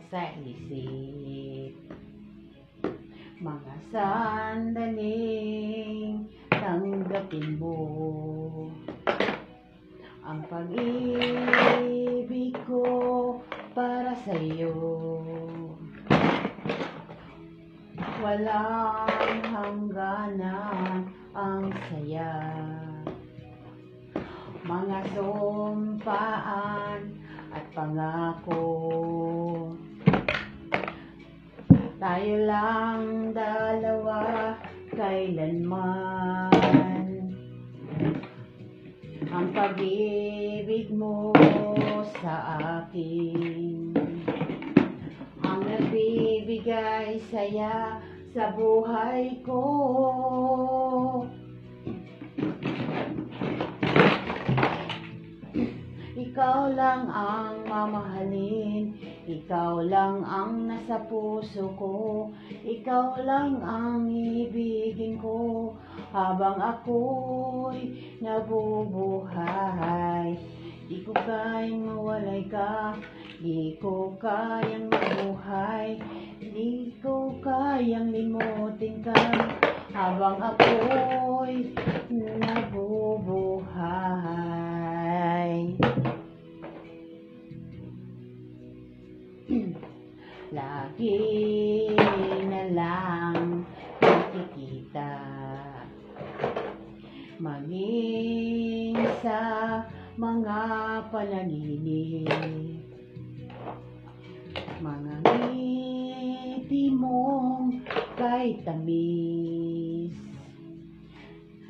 sa isip. Mga sandaling tanggapin mo ang pag-ibig ko para sa'yo. Walang hangganan ang saya. Mga sumpaan at pangako, tayo lang dalawa kailanman. Ang pag-ibig mo sa akin ang nagbibigay saya sa buhay ko. Ikaw lang ang mamahalin, ikaw lang ang nasa puso ko, ikaw lang ang ibigin ko habang ako'y nabubuhay. Di ko kayang mawalay ka, di ko kayang mabuhay, di ko kayang limutin ka habang ako'y nabubuhay. Lagi na lang nakikita, maging sa mga panaginip, mga ngiti mong kay tamis,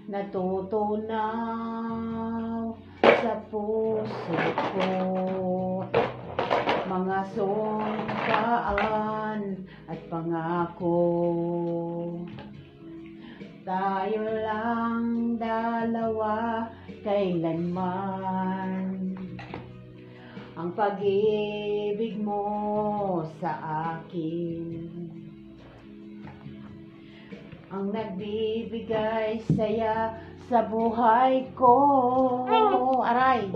natutunaw sa puso ko. Mga sumpaan at pangako, tayo lang dalawa kailanman. Ang pag-ibig mo sa akin ang nagbibigay saya sa buhay ko. Aray!